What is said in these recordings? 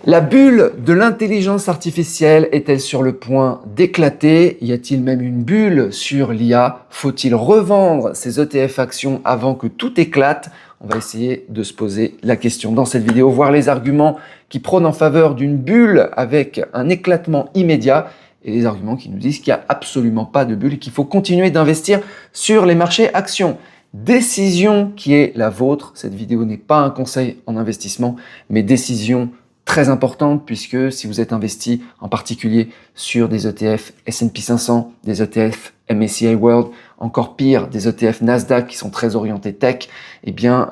La bulle de l'intelligence artificielle est-elle sur le point d'éclater? Y a-t-il même une bulle sur l'IA? Faut-il revendre ces ETF actions avant que tout éclate? On va essayer de se poser la question dans cette vidéo, voir les arguments qui prônent en faveur d'une bulle avec un éclatement immédiat et les arguments qui nous disent qu'il n'y a absolument pas de bulle et qu'il faut continuer d'investir sur les marchés actions. Décision qui est la vôtre. Cette vidéo n'est pas un conseil en investissement, mais décision très importante puisque si vous êtes investi en particulier sur des ETF S&P 500, des ETF MSCI World, encore pire, des ETF Nasdaq qui sont très orientés tech, eh bien,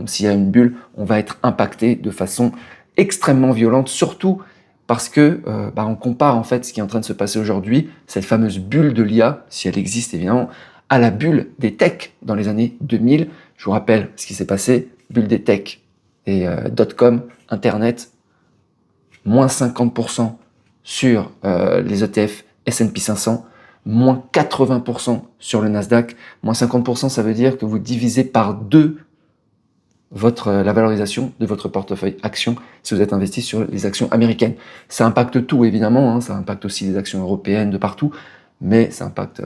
s'il y a une bulle, on va être impacté de façon extrêmement violente, surtout parce que on compare en fait ce qui est en train de se passer aujourd'hui, cette fameuse bulle de l'IA, si elle existe évidemment, à la bulle des techs dans les années 2000. Je vous rappelle ce qui s'est passé, bulle des techs et .com, Internet, moins 50% sur les ETF S&P 500, moins 80% sur le Nasdaq. Moins 50%, ça veut dire que vous divisez par 2 la valorisation de votre portefeuille action si vous êtes investi sur les actions américaines. Ça impacte tout évidemment, ça impacte aussi les actions européennes de partout, mais ça impacte,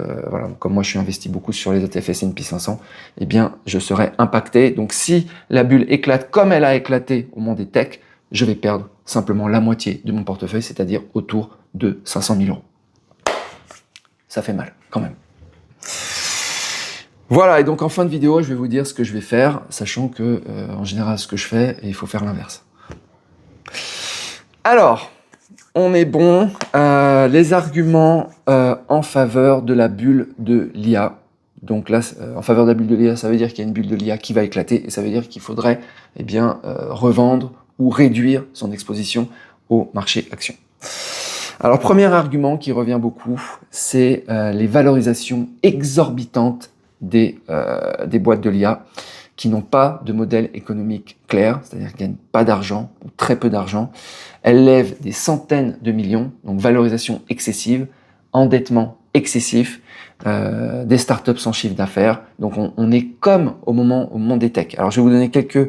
comme moi je suis investi beaucoup sur les ETF S&P 500, eh bien je serai impacté. Donc si la bulle éclate comme elle a éclaté au moment des techs, je vais perdre simplement la moitié de mon portefeuille, c'est-à-dire autour de 500 000 euros. Ça fait mal quand même. Voilà, et donc en fin de vidéo, je vais vous dire ce que je vais faire, sachant que en général ce que je fais, il faut faire l'inverse. Alors, on est bon. Les arguments en faveur de la bulle de l'IA. Donc là, en faveur de la bulle de l'IA, ça veut dire qu'il y a une bulle de l'IA qui va éclater et ça veut dire qu'il faudrait revendre ou réduire son exposition au marché action. Alors, premier argument qui revient beaucoup, c'est les valorisations exorbitantes des boîtes de l'IA qui n'ont pas de modèle économique clair, c'est-à-dire qu'elles ne gagnent pas d'argent ou très peu d'argent. Elles lèvent des centaines de millions, donc valorisation excessive, endettement excessif, des startups sans chiffre d'affaires. Donc on est comme au moment des techs. Alors je vais vous donner quelques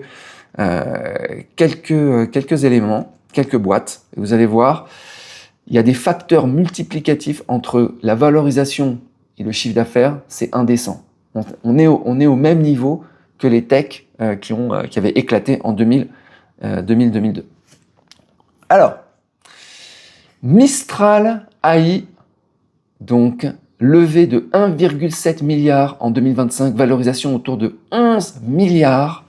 éléments, quelques boîtes, et vous allez voir, il y a des facteurs multiplicatifs entre la valorisation et le chiffre d'affaires, c'est indécent. On est au même niveau que les techs qui avaient éclaté en 2000-2002. Alors, Mistral AI, donc levée de 1,7 milliard en 2025, valorisation autour de 11 milliards,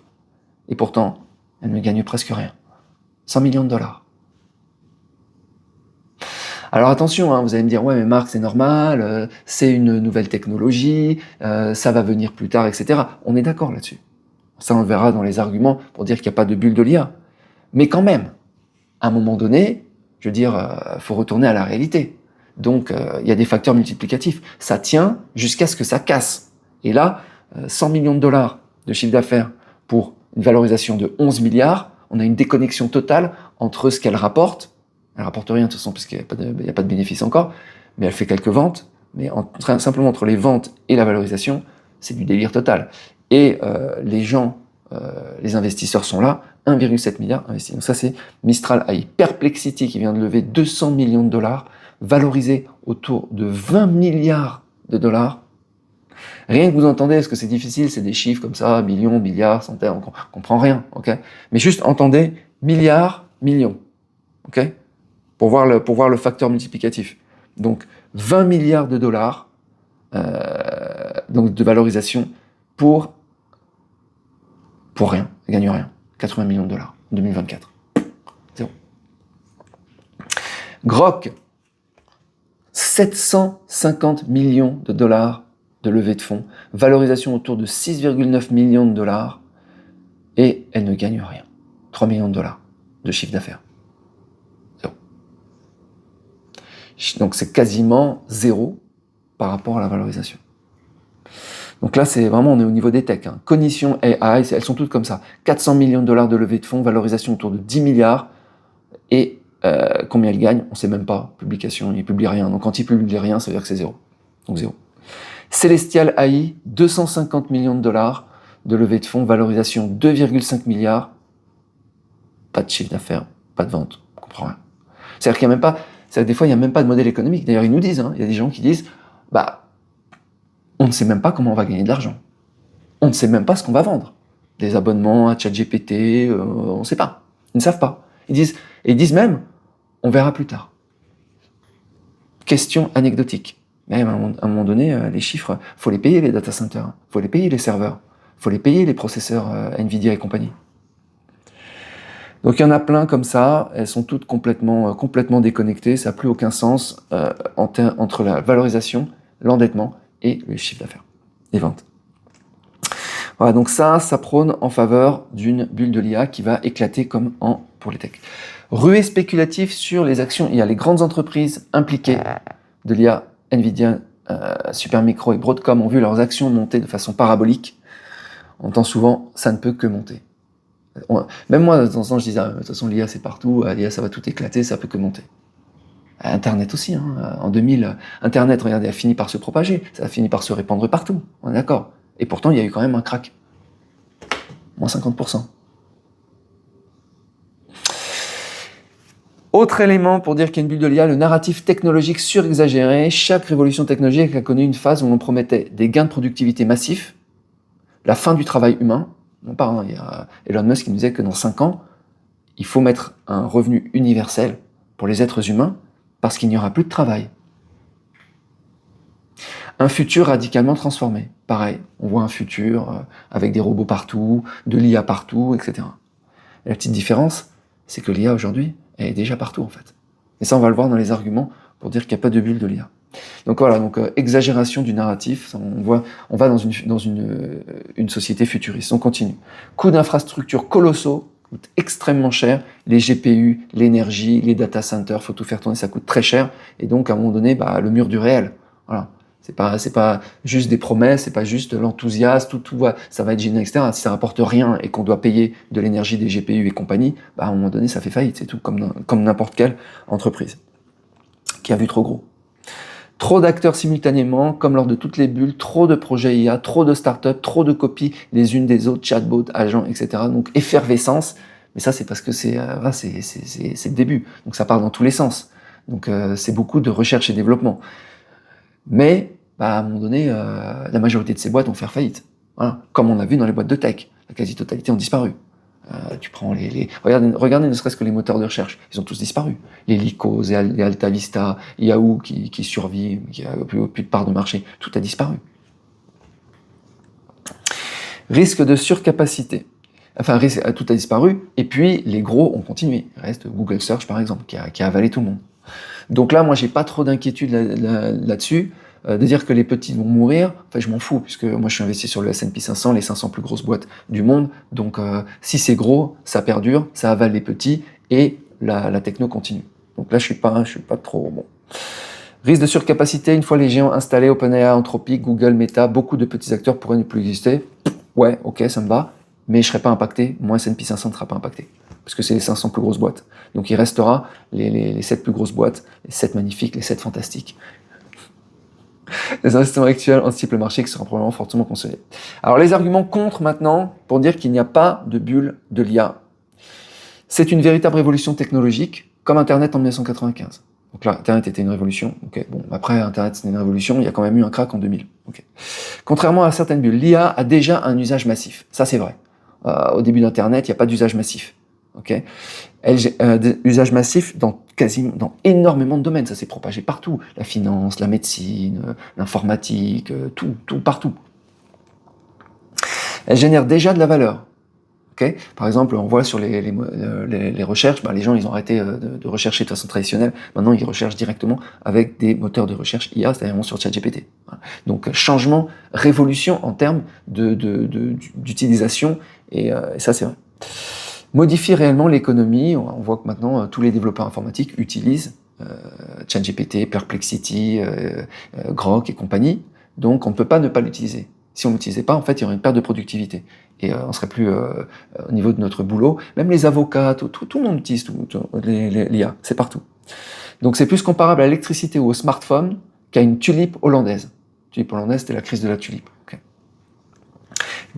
et pourtant, elle ne gagne presque rien. 100 millions de dollars. Alors attention, vous allez me dire, ouais mais Marc c'est normal, c'est une nouvelle technologie, ça va venir plus tard, etc. On est d'accord là-dessus. Ça on le verra dans les arguments pour dire qu'il n'y a pas de bulle de l'IA. Mais quand même, à un moment donné, je veux dire, faut retourner à la réalité. Donc il y a des facteurs multiplicatifs. Ça tient jusqu'à ce que ça casse. Et là, 100 millions de dollars de chiffre d'affaires pour une valorisation de 11 milliards, on a une déconnexion totale entre ce qu'elle rapporte. Elle rapporte rien de toute façon parce qu'il n'y a pas de bénéfice encore, mais elle fait quelques ventes. Mais simplement entre les ventes et la valorisation, c'est du délire total. Et les gens, les investisseurs sont là, 1,7 milliard investis. Donc ça c'est Mistral AI. Perplexity qui vient de lever 200 millions de dollars, valorisé autour de 20 milliards de dollars. Rien que vous entendez, est-ce que c'est difficile, c'est des chiffres comme ça, millions, milliards, centaines, on comprend rien, ok? Mais juste entendez milliards, millions, ok? Pour voir le facteur multiplicatif. Donc 20 milliards de dollars donc de valorisation pour rien, elle gagne rien. 80 millions de dollars en 2024. Zéro. Grok, 750 millions de dollars de levée de fonds, valorisation autour de 6,9 millions de dollars, et elle ne gagne rien. 3 millions de dollars de chiffre d'affaires. Zéro. Donc c'est quasiment zéro par rapport à la valorisation. Donc là, c'est vraiment, on est au niveau des techs. Cognition AI, elles sont toutes comme ça. 400 millions de dollars de levée de fonds, valorisation autour de 10 milliards. Et combien ils gagnent, on ne sait même pas. Publication, ils ne publient rien. Donc quand ils ne publient rien, ça veut dire que c'est zéro. Donc zéro. Celestial AI, 250 millions de dollars de levée de fonds, valorisation 2,5 milliards. Pas de chiffre d'affaires, pas de vente, on comprend rien. C'est-à-dire qu'il n'y a même pas, des fois il n'y a même pas de modèle économique. D'ailleurs ils nous disent, il y a des gens qui disent, on ne sait même pas comment on va gagner de l'argent. On ne sait même pas ce qu'on va vendre. Des abonnements à ChatGPT, on ne sait pas. Ils ne savent pas. Ils disent même, on verra plus tard. Question anecdotique. Même à un moment donné, les chiffres, il faut les payer les data centers, il faut les payer les serveurs, il faut les payer les processeurs Nvidia et compagnie. Donc il y en a plein comme ça, elles sont toutes complètement déconnectées, ça n'a plus aucun sens entre la valorisation, l'endettement et le chiffre d'affaires, les ventes. Voilà, donc ça prône en faveur d'une bulle de l'IA qui va éclater comme pour les techs. Ruée spéculative sur les actions, il y a les grandes entreprises impliquées de l'IA, Nvidia, Supermicro et Broadcom ont vu leurs actions monter de façon parabolique. On entend souvent, ça ne peut que monter. Même moi, de temps en temps, je disais, de toute façon, l'IA c'est partout, l'IA ça va tout éclater, ça peut que monter. Internet aussi, en 2000, Internet, regardez, a fini par se propager, ça a fini par se répandre partout, on est d'accord. Et pourtant, il y a eu quand même un crack. Moins 50%. Autre élément pour dire qu'il y a une bulle de l'IA, le narratif technologique surexagéré. Chaque révolution technologique a connu une phase où l'on promettait des gains de productivité massifs, la fin du travail humain. Non pas, il y a Elon Musk qui nous disait que dans 5 ans, il faut mettre un revenu universel pour les êtres humains parce qu'il n'y aura plus de travail. Un futur radicalement transformé. Pareil, on voit un futur avec des robots partout, de l'IA partout, etc. Et la petite différence, c'est que l'IA aujourd'hui, elle est déjà partout en fait. Et ça, on va le voir dans les arguments pour dire qu'il n'y a pas de bulle de l'IA. Donc voilà, exagération du narratif, on va dans une société futuriste. On continue. Coûts d'infrastructures colossaux, coûtent extrêmement cher. Les GPU, l'énergie, les data centers, faut tout faire tourner, ça coûte très cher. Et donc à un moment donné, le mur du réel. Voilà. C'est pas juste des promesses, c'est pas juste l'enthousiasme, ça va être génial, etc. Si ça rapporte rien et qu'on doit payer de l'énergie des GPU et compagnie, à un moment donné, ça fait faillite, c'est tout, comme n'importe quelle entreprise qui a vu trop gros. Trop d'acteurs simultanément, comme lors de toutes les bulles, trop de projets IA, trop de startups, trop de copies les unes des autres, chatbots, agents, etc. Donc effervescence, mais ça c'est parce que c'est le début, donc ça part dans tous les sens. Donc c'est beaucoup de recherche et développement. Mais à un moment donné, la majorité de ces boîtes vont faire faillite. Voilà. Comme on a vu dans les boîtes de tech, la quasi-totalité ont disparu. Tu prends regardez ne serait-ce que les moteurs de recherche, ils ont tous disparu. Les Lycos, les AltaVista, Yahoo qui survit, qui a plus de part de marché, tout a disparu. Risque de surcapacité. Enfin, tout a disparu, et puis les gros ont continué. Il reste Google Search par exemple, qui a avalé tout le monde. Donc là, moi, j'ai pas trop d'inquiétude là-dessus. De dire que les petits vont mourir, enfin, je m'en fous, puisque moi, je suis investi sur le S&P 500, les 500 plus grosses boîtes du monde. Donc, si c'est gros, ça perdure, ça avale les petits, et la techno continue. Donc là, je suis pas trop bon. Risque de surcapacité, une fois les géants installés, OpenAI, Anthropic, Google, Meta, beaucoup de petits acteurs pourraient ne plus exister. Ouais, ok, ça me va, mais je serai pas impacté. Moi, S&P 500 ne sera pas impacté. Parce que c'est les 500 plus grosses boîtes. Donc il restera les 7 plus grosses boîtes, les 7 magnifiques, les 7 fantastiques. Les investissements actuels anticipent le marché qui sera probablement fortement consolidé. Alors les arguments contre maintenant, pour dire qu'il n'y a pas de bulle de l'IA. C'est une véritable révolution technologique, comme Internet en 1995. Donc là, Internet était une révolution. Okay. Bon, après, Internet c'était une révolution, il y a quand même eu un crack en 2000. Okay. Contrairement à certaines bulles, l'IA a déjà un usage massif. Ça c'est vrai. Au début d'Internet, il n'y a pas d'usage massif. Okay. Usage massif dans énormément de domaines, ça s'est propagé partout, la finance, la médecine, l'informatique, tout partout. Elle génère déjà de la valeur. Okay. Par exemple, on voit sur les recherches, les gens ils ont arrêté de rechercher de façon traditionnelle, maintenant ils recherchent directement avec des moteurs de recherche IA, c'est-à-dire sur ChatGPT. Voilà. Donc changement, révolution en termes d'utilisation, et ça c'est vrai. Modifie réellement l'économie. On voit que maintenant, tous les développeurs informatiques utilisent ChatGPT, Perplexity, Grok et compagnie. Donc, on ne peut pas ne pas l'utiliser. Si on ne l'utilisait pas, en fait, il y aurait une perte de productivité. Et on ne serait plus au niveau de notre boulot. Même les avocats, tout le monde utilise l'IA. C'est partout. Donc, c'est plus comparable à l'électricité ou au smartphone qu'à une tulipe hollandaise. Tulipe hollandaise, c'était la crise de la tulipe. Okay.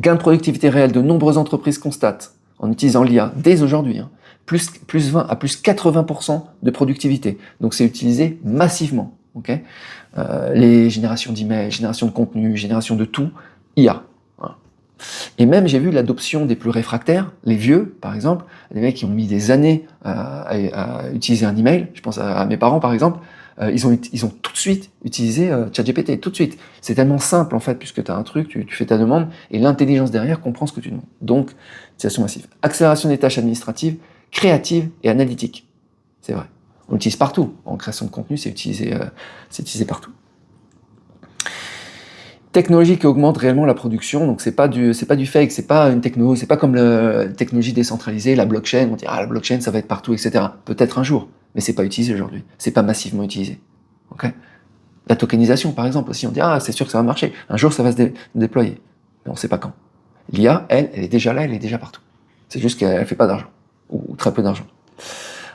Gain de productivité réel, de nombreuses entreprises constatent en utilisant l'IA dès aujourd'hui, plus 20 à plus 80% de productivité. Donc c'est utilisé massivement. Okay, les générations d'emails, génération de contenu, génération de tout, IA. Voilà. Et même j'ai vu l'adoption des plus réfractaires, les vieux par exemple, des mecs qui ont mis des années à utiliser un email, je pense à mes parents par exemple, ils ont tout de suite utilisé ChatGPT, tout de suite. C'est tellement simple en fait, puisque tu as un truc, tu fais ta demande, et l'intelligence derrière comprend ce que tu demandes. Donc, utilisation massive. Accélération des tâches administratives, créatives et analytiques. C'est vrai. On l'utilise partout. En création de contenu, c'est utilisé partout. Technologie qui augmente réellement la production, donc c'est pas du fake, c'est pas une techno, c'est pas comme la technologie décentralisée, la blockchain, on dit la blockchain ça va être partout, etc. Peut-être un jour, mais c'est pas utilisé aujourd'hui, c'est pas massivement utilisé. Okay, la tokenisation par exemple aussi, on dit c'est sûr que ça va marcher, un jour ça va se déployer, mais on sait pas quand. L'IA, elle est déjà là, elle est déjà partout. C'est juste qu'elle fait pas d'argent, ou très peu d'argent.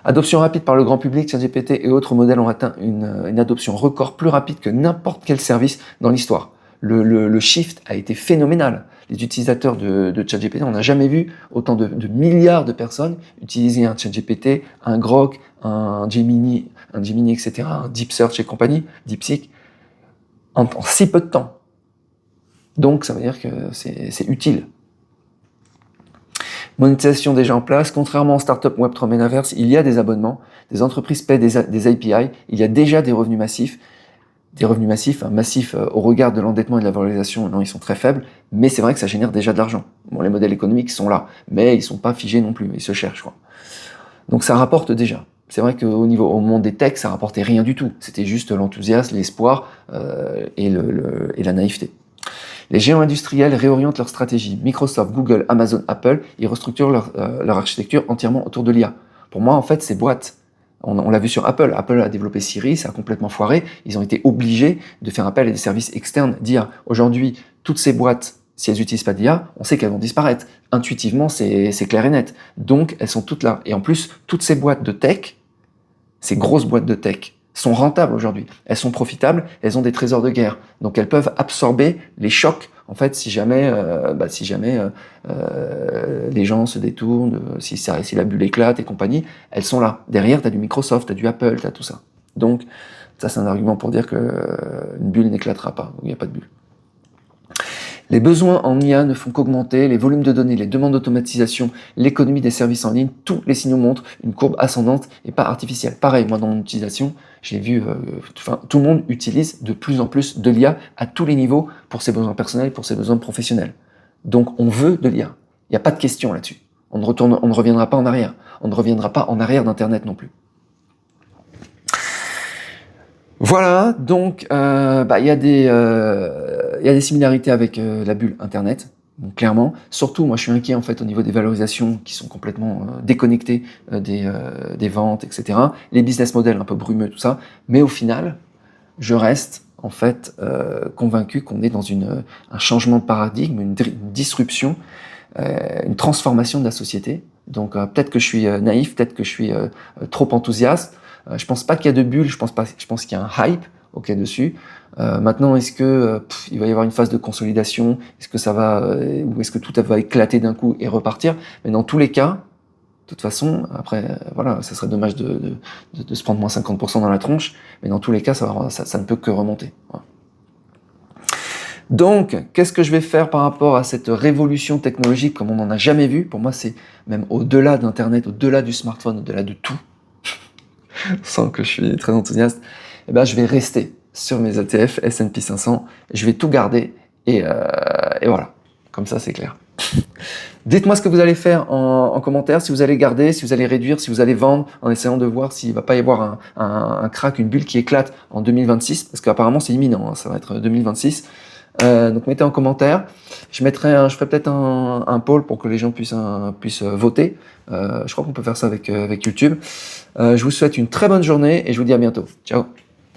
Adoption rapide par le grand public, ChatGPT et autres modèles ont atteint une adoption record plus rapide que n'importe quel service dans l'histoire. Le shift a été phénoménal. Les utilisateurs de ChatGPT, on n'a jamais vu autant de milliards de personnes utiliser un ChatGPT, un Grok, un Gemini, etc., un Deep Search et compagnie, DeepSeek, en si peu de temps. Donc ça veut dire que c'est utile. Monétisation déjà en place. Contrairement aux startups Web3 Metaverse, il y a des abonnements, des entreprises paient des API, il y a déjà des revenus massifs. Des revenus massifs au regard de l'endettement et de la valorisation, non, ils sont très faibles, mais c'est vrai que ça génère déjà de l'argent. Bon, les modèles économiques sont là, mais ils sont pas figés non plus, ils se cherchent, quoi. Donc ça rapporte déjà. C'est vrai qu'au monde des techs, ça rapportait rien du tout. C'était juste l'enthousiasme, l'espoir et la naïveté. Les géants industriels réorientent leur stratégie. Microsoft, Google, Amazon, Apple, ils restructurent leur architecture entièrement autour de l'IA. Pour moi, en fait, ces boîtes, on l'a vu sur Apple. Apple a développé Siri, ça a complètement foiré. Ils ont été obligés de faire appel à des services externes d'IA. Aujourd'hui, toutes ces boîtes, si elles n'utilisent pas d'IA, on sait qu'elles vont disparaître. Intuitivement, c'est clair et net. Donc, elles sont toutes là. Et en plus, toutes ces boîtes de tech, ces grosses boîtes de tech, sont rentables aujourd'hui. Elles sont profitables, elles ont des trésors de guerre. Donc, elles peuvent absorber les chocs, en fait, si jamais les gens se détournent, si la bulle éclate et compagnie, elles sont là. Derrière, tu as du Microsoft, tu as du Apple, tu as tout ça. Donc, ça, c'est un argument pour dire qu'une bulle n'éclatera pas. Donc, il n'y a pas de bulle. Les besoins en IA ne font qu'augmenter, les volumes de données, les demandes d'automatisation, l'économie des services en ligne, tous les signaux montrent une courbe ascendante et pas artificielle. Pareil, moi dans mon utilisation, j'ai vu, tout le monde utilise de plus en plus de l'IA à tous les niveaux pour ses besoins personnels, pour ses besoins professionnels. Donc on veut de l'IA. Il n'y a pas de question là-dessus. On ne reviendra pas en arrière. On ne reviendra pas en arrière d'Internet non plus. Voilà, donc il y a des similarités avec la bulle Internet, donc clairement. Surtout, moi je suis inquiet en fait au niveau des valorisations qui sont complètement déconnectées des ventes, etc. Les business models un peu brumeux, tout ça. Mais au final, je reste en fait convaincu qu'on est dans un changement de paradigme, une disruption, une transformation de la société. Donc peut-être que je suis naïf, peut-être que je suis trop enthousiaste. Je pense pas qu'il y a de bulle, je pense qu'il y a un hype dessus. Maintenant, est-ce que il va y avoir une phase de consolidation? Est-ce que ça va ou est-ce que tout va éclater d'un coup et repartir? Mais dans tous les cas, de toute façon, après, voilà, ça serait dommage de se prendre moins 50% dans la tronche, mais dans tous les cas, ça ne peut que remonter. Voilà. Donc, qu'est-ce que je vais faire par rapport à cette révolution technologique comme on n'en a jamais vu? Pour moi, c'est même au-delà d'Internet, au-delà du smartphone, au-delà de tout. Sans que je suis très enthousiaste, je vais rester sur mes ETF S&P 500, je vais tout garder et voilà, comme ça c'est clair. Dites-moi ce que vous allez faire en commentaire, si vous allez garder, si vous allez réduire, si vous allez vendre, en essayant de voir s'il ne va pas y avoir un crack, une bulle qui éclate en 2026, parce qu'apparemment c'est imminent, hein, ça va être 2026. Donc mettez en commentaire. Je ferai peut-être un poll pour que les gens puissent voter. Je crois qu'on peut faire ça avec YouTube. Je vous souhaite une très bonne journée et je vous dis à bientôt. Ciao.